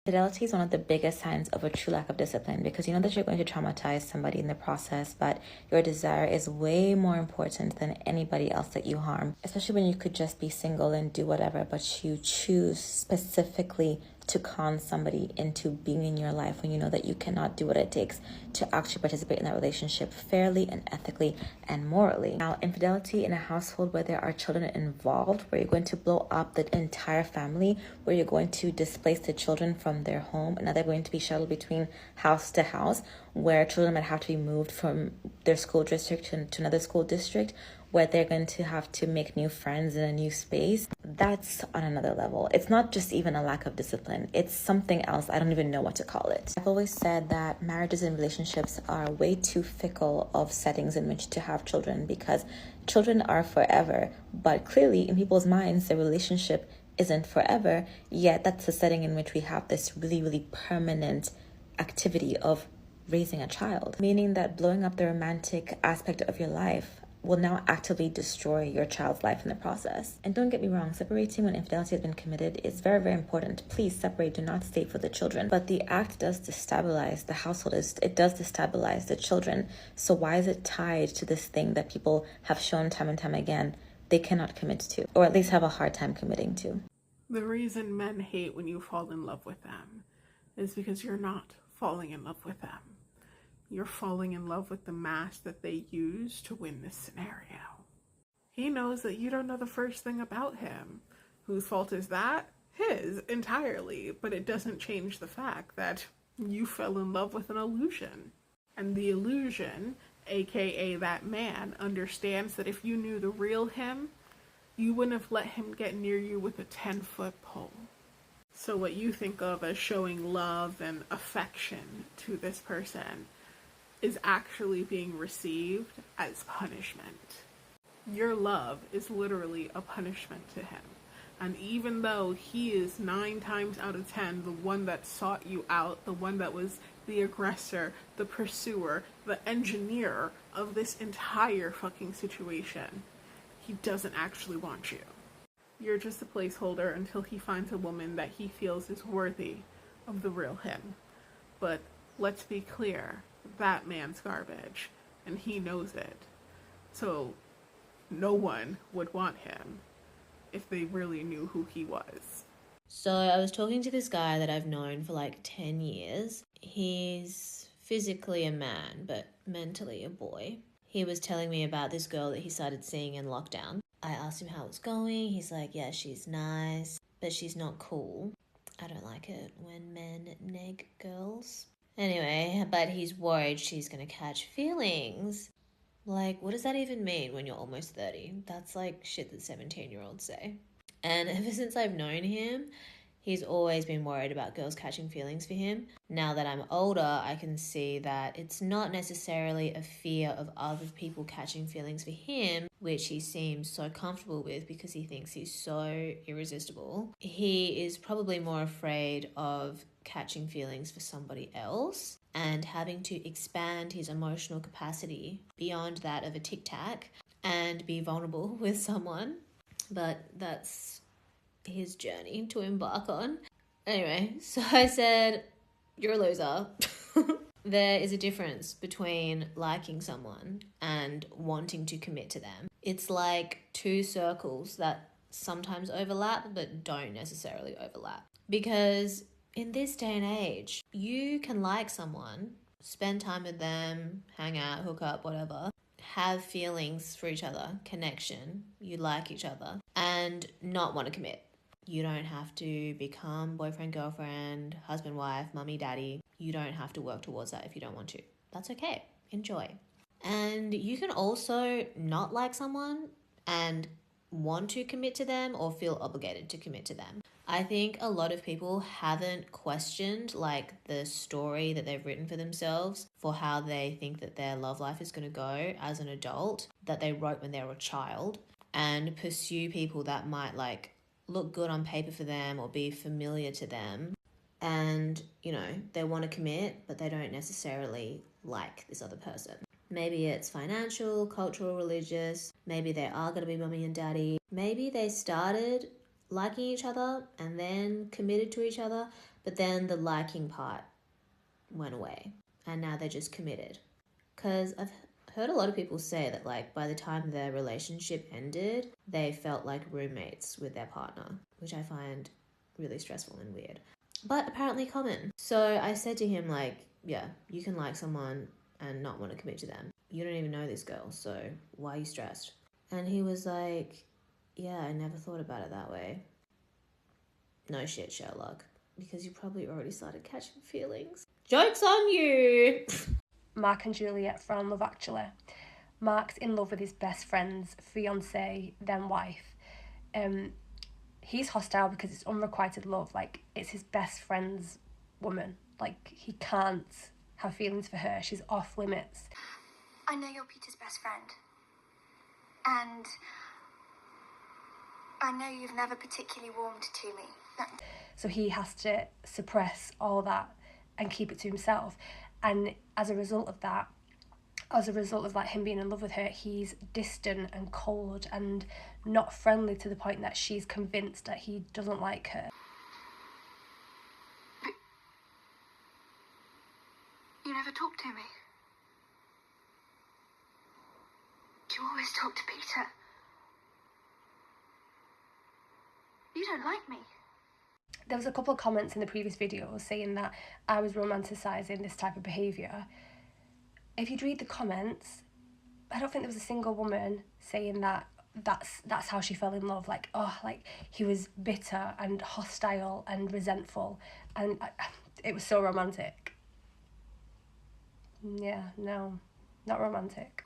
Fidelity is one of the biggest signs of a true lack of discipline, because you know that you're going to traumatize somebody in the process, but your desire is way more important than anybody else that you harm, especially when you could just be single and do whatever, but you choose specifically to con somebody into being in your life when you know that you cannot do what it takes to actually participate in that relationship fairly and ethically and morally. Now, infidelity in a household where there are children involved, where you're going to blow up the entire family, where you're going to displace the children from their home, and now they're going to be shuttled between house to house, where children might have to be moved from their school district to another school district, where they're going to have to make new friends in a new space. That's on another level. It's not just even a lack of discipline. It's something else. I don't even know what to call it. I've always said that marriages and relationships are way too fickle of settings in which to have children, because children are forever. But clearly, in people's minds, the relationship isn't forever, yet that's the setting in which we have this really, really permanent activity of raising a child, meaning that blowing up the romantic aspect of your life will now actively destroy your child's life in the process. And don't get me wrong, separating when infidelity has been committed is very, very important. Please separate, do not stay for the children. But the act does destabilize the household, it does destabilize the children. So why is it tied to this thing that people have shown time and time again they cannot commit to, or at least have a hard time committing to? The reason men hate when you fall in love with them is because you're not falling in love with them. You're falling in love with the mask that they use to win this scenario. He knows that you don't know the first thing about him. Whose fault is that? His, entirely. But it doesn't change the fact that you fell in love with an illusion. And the illusion, aka that man, understands that if you knew the real him, you wouldn't have let him get near you with a 10-foot pole. So what you think of as showing love and affection to this person is actually being received as punishment. Your love is literally a punishment to him. And even though he is 9 times out of 10 the one that sought you out, the one that was the aggressor, the pursuer, the engineer of this entire fucking situation, he doesn't actually want you. You're just a placeholder until he finds a woman that he feels is worthy of the real him. But let's be clear, that man's garbage, and he knows it. So no one would want him if they really knew who he was. So I was talking to this guy that I've known for like 10 years. He's physically a man, but mentally a boy. He was telling me about this girl that he started seeing in lockdown. I asked him how it was going. He's like, yeah, she's nice, but she's not cool. I don't like it when men neg girls. Anyway, but he's worried she's going to catch feelings. Like, what does that even mean when you're almost 30? That's like shit that 17-year-olds say. And ever since I've known him, he's always been worried about girls catching feelings for him. Now that I'm older, I can see that it's not necessarily a fear of other people catching feelings for him, which he seems so comfortable with because he thinks he's so irresistible. He is probably more afraid of catching feelings for somebody else and having to expand his emotional capacity beyond that of a tic-tac and be vulnerable with someone. But that's his journey to embark on. Anyway, so I said, you're a loser. There is a difference between liking someone and wanting to commit to them. It's like two circles that sometimes overlap but don't necessarily overlap. Because in this day and age, you can like someone, spend time with them, hang out, hook up, whatever, have feelings for each other, connection, you like each other, and not want to commit. You don't have to become boyfriend, girlfriend, husband, wife, mummy, daddy. You don't have to work towards that if you don't want to. That's okay. Enjoy. And you can also not like someone and want to commit to them or feel obligated to commit to them. I think a lot of people haven't questioned like the story that they've written for themselves for how they think that their love life is going to go as an adult that they wrote when they were a child, and pursue people that might like look good on paper for them or be familiar to them. And, you know, they want to commit, but they don't necessarily like this other person. Maybe it's financial, cultural, religious. Maybe they are going to be mummy and daddy. Maybe they started liking each other and then committed to each other, but then the liking part went away and now they're just committed. Because I've heard a lot of people say that, like, by the time their relationship ended, they felt like roommates with their partner, which I find really stressful and weird, but apparently common. So I said to him, like, yeah, you can like someone and not want to commit to them. You don't even know this girl, so why are you stressed? And he was like, yeah, I never thought about it that way. No shit, Sherlock, because you probably already started catching feelings. Joke's on you! Mark and Juliet from Love Actually. Mark's in love with his best friend's fiancée, then wife. He's hostile because it's unrequited love. Like, it's his best friend's woman. Like, he can't have feelings for her. She's off limits. I know you're Peter's best friend. And I know you've never particularly warmed to me. So he has to suppress all that and keep it to himself. And as a result of that, as a result of like him being in love with her, he's distant and cold and not friendly to the point that she's convinced that he doesn't like her. But you never talk to me. You always talk to Peter. You don't like me. There was a couple of comments in the previous video saying that I was romanticising this type of behaviour. If you'd read the comments, I don't think there was a single woman saying that that's how she fell in love. Like, oh, like he was bitter and hostile and resentful, and it was so romantic. Yeah, no, not romantic.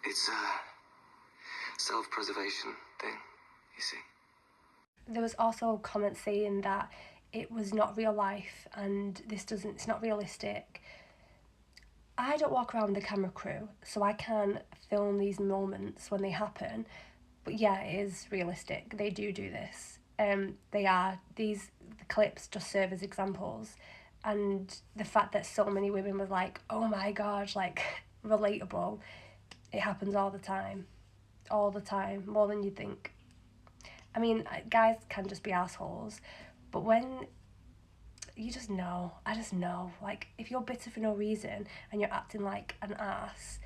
It's a self-preservation thing, you see. There was also comments saying that it was not real life and it's not realistic. I don't walk around with a camera crew, so I can't film these moments when they happen. But yeah, it is realistic. They do this. The clips just serve as examples. And the fact that so many women were like, oh my gosh, like, relatable. It happens all the time. All the time, more than you think. I mean, guys can just be assholes, but when you just know, I just know, like, if you're bitter for no reason and you're acting like an ass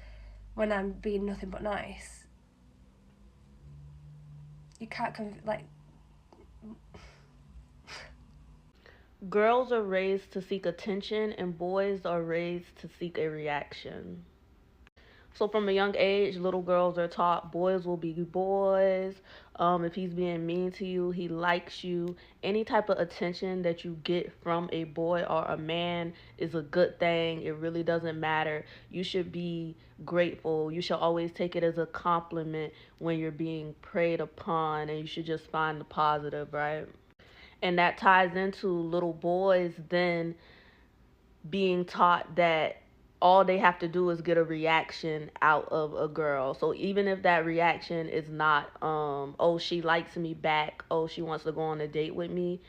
when I'm being nothing but nice, you can't, Girls are raised to seek attention and boys are raised to seek a reaction. So from a young age, little girls are taught boys will be boys. If he's being mean to you, he likes you. Any type of attention that you get from a boy or a man is a good thing. It really doesn't matter. You should be grateful. You should always take it as a compliment when you're being preyed upon, and you should just find the positive, right? And that ties into little boys then being taught that all they have to do is get a reaction out of a girl. So even if that reaction is not, oh, she likes me back, oh, she wants to go on a date with me,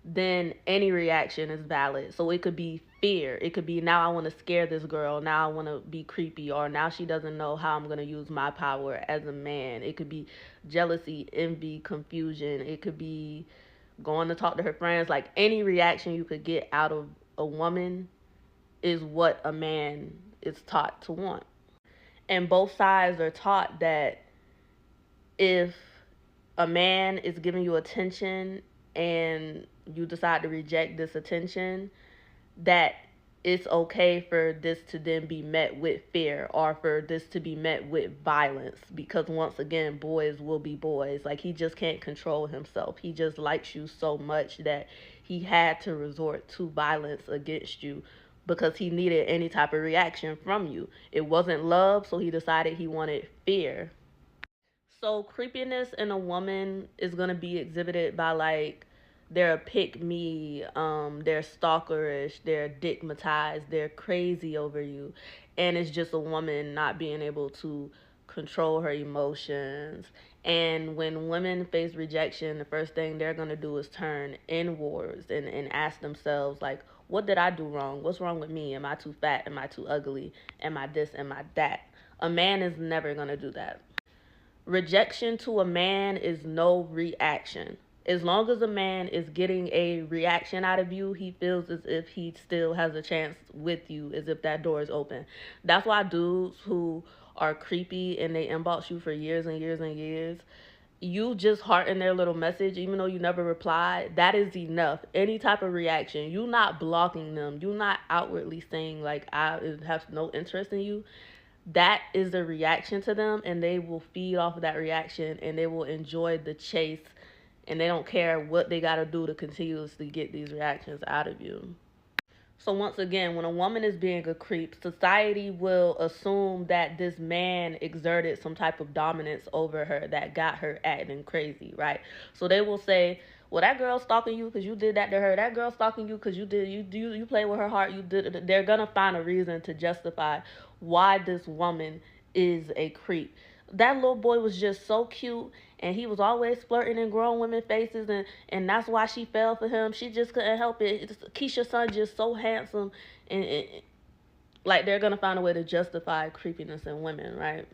then any reaction is valid. So it could be fear. It could be, now I want to scare this girl. Now I want to be creepy. Or now she doesn't know how I'm going to use my power as a man. It could be jealousy, envy, confusion. It could be going to talk to her friends. Like, any reaction you could get out of a woman is what a man is taught to want. And both sides are taught that if a man is giving you attention and you decide to reject this attention, that it's okay for this to then be met with fear or for this to be met with violence, because once again, boys will be boys. Like, he just can't control himself. He just likes you so much that he had to resort to violence against you because he needed any type of reaction from you. It wasn't love, so he decided he wanted fear. So creepiness in a woman is going to be exhibited by, like, they're a pick-me, they're stalkerish, they're digmatized, they're crazy over you. And it's just a woman not being able to control her emotions. And when women face rejection, the first thing they're going to do is turn inwards and ask themselves, like, what did I do wrong? What's wrong with me? Am I too fat? Am I too ugly? Am I this? Am I that? A man is never going to do that. Rejection to a man is no reaction. As long as a man is getting a reaction out of you, he feels as if he still has a chance with you, as if that door is open. That's why dudes who are creepy and they inbox you for years and years and years, you just hearten their little message, even though you never replied, that is enough. Any type of reaction, you not blocking them, you not outwardly saying like I have no interest in you. That is a reaction to them, and they will feed off of that reaction, and they will enjoy the chase, and they don't care what they got to do to continuously get these reactions out of you. So once again, when a woman is being a creep, society will assume that this man exerted some type of dominance over her that got her acting crazy, right? So they will say, well, that girl's stalking you because you did that to her. That girl's stalking you because you play with her heart. You did. They're gonna find a reason to justify why this woman is a creep. That little boy was just so cute, and he was always flirting in grown women's faces, and that's why she fell for him. She just couldn't help it. Keisha's son just so handsome, and like they're gonna find a way to justify creepiness in women, right?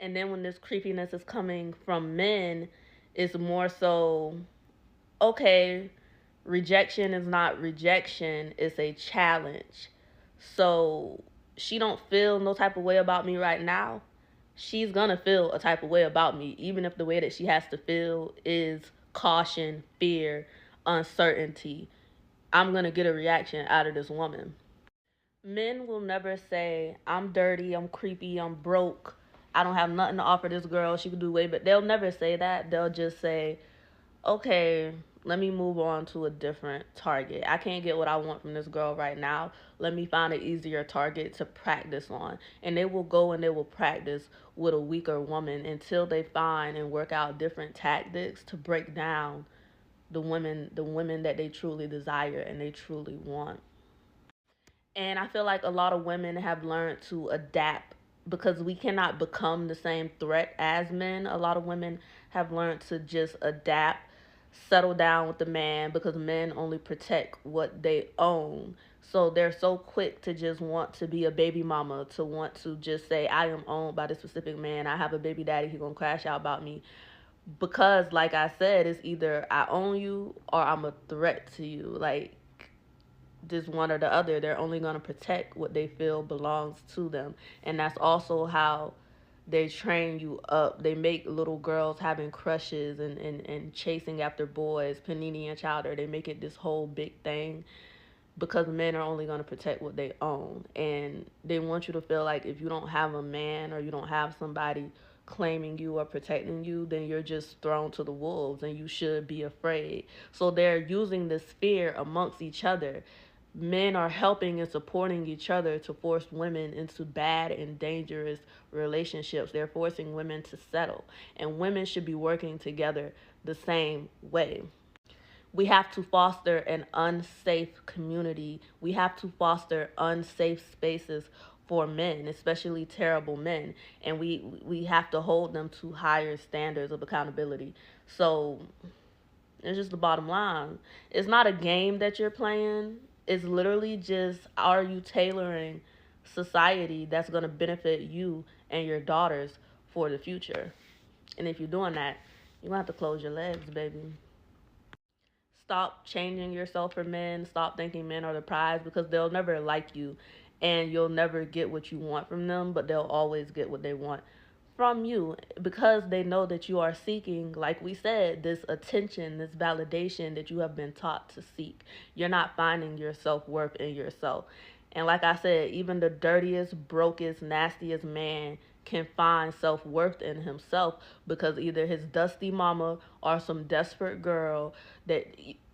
And then when this creepiness is coming from men, it's more so, okay, rejection is not rejection, it's a challenge. So she don't feel no type of way about me right now. She's gonna feel a type of way about me, even if the way that she has to feel is caution, fear, uncertainty. I'm gonna get a reaction out of this woman. Men will never say, I'm dirty, I'm creepy, I'm broke, I don't have nothing to offer this girl, she could do way, but they'll never say that. They'll just say, okay, let me move on to a different target. I can't get what I want from this girl right now. Let me find an easier target to practice on. And they will go and they will practice with a weaker woman until they find and work out different tactics to break down the women that they truly desire and they truly want. And I feel like a lot of women have learned to adapt because we cannot become the same threat as men. A lot of women have learned to just adapt, settle down with the man, because men only protect what they own. So they're so quick to just want to be a baby mama, to want to just say, I am owned by this specific man. I have a baby daddy, he's gonna crash out about me. Because like I said, it's either I own you or I'm a threat to you. Like, just one or the other. They're only going to protect what they feel belongs to them. And that's also how they train you up. They make little girls having crushes and chasing after boys, panini and chowder. They make it this whole big thing because men are only going to protect what they own. And they want you to feel like if you don't have a man or you don't have somebody claiming you or protecting you, then you're just thrown to the wolves and you should be afraid. So they're using this fear amongst each other. Men are helping and supporting each other to force women into bad and dangerous relationships. They're forcing women to settle, and women should be working together the same way. We have to foster an unsafe community. We have to foster unsafe spaces for men, especially terrible men, and we have to hold them to higher standards of accountability. So it's just the bottom line. It's not a game that you're playing. It's literally just, are you tailoring society that's going to benefit you and your daughters for the future? And if you're doing that, you're going to have to close your legs, baby. Stop changing yourself for men. Stop thinking men are the prize, because they'll never like you and you'll never get what you want from them, but they'll always get what they want from you, because they know that you are seeking, like we said, this attention, this validation that you have been taught to seek. You're not finding your self-worth in yourself. And like I said, even the dirtiest, brokest, nastiest man can find self-worth in himself, because either his dusty mama or some desperate girl, that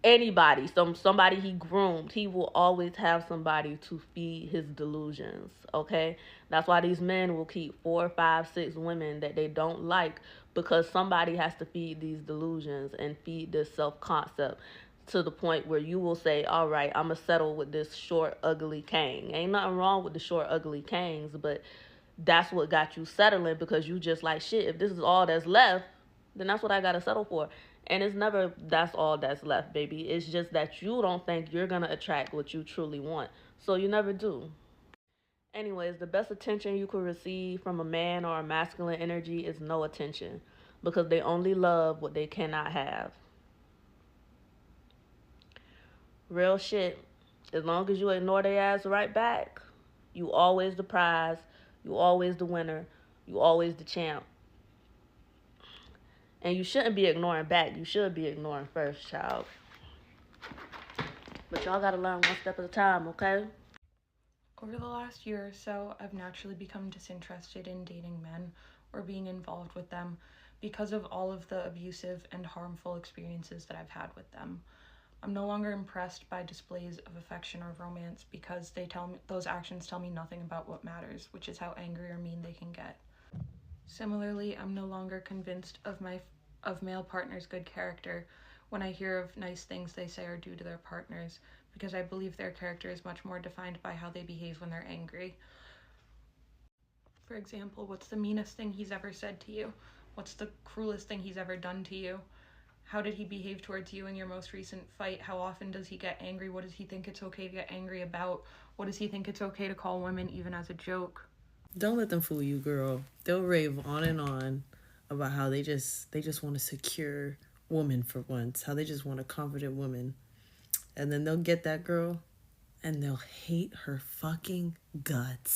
anybody, somebody he groomed, he will always have somebody to feed his delusions, okay? That's why these men will keep 4, 5, 6 women that they don't like, because somebody has to feed these delusions and feed this self-concept to the point where you will say, all right, I'm going to settle with this short, ugly Kang. Ain't nothing wrong with the short, ugly Kangs, but that's what got you settling, because you just like, shit, if this is all that's left, then that's what I got to settle for. And it's never that's all that's left, baby. It's just that you don't think you're going to attract what you truly want. So you never do. Anyways, the best attention you could receive from a man or a masculine energy is no attention, because they only love what they cannot have. Real shit. As long as you ignore their ass right back, you always the prize. You always the winner. You always the champ. And you shouldn't be ignoring back. You should be ignoring first, child. But y'all gotta learn one step at a time, okay? Over the last year or so, I've naturally become disinterested in dating men or being involved with them because of all of the abusive and harmful experiences that I've had with them. I'm no longer impressed by displays of affection or romance because those actions tell me nothing about what matters, which is how angry or mean they can get. Similarly, I'm no longer convinced of male partners' good character when I hear of nice things they say or do to their partners, because I believe their character is much more defined by how they behave when they're angry. For example, what's the meanest thing he's ever said to you? What's the cruelest thing he's ever done to you? How did he behave towards you in your most recent fight? How often does he get angry? What does he think it's okay to get angry about? What does he think it's okay to call women even as a joke? Don't let them fool you, girl. They'll rave on and on about how they just want a secure woman for once, how they just want a confident woman. And then they'll get that girl and they'll hate her fucking guts.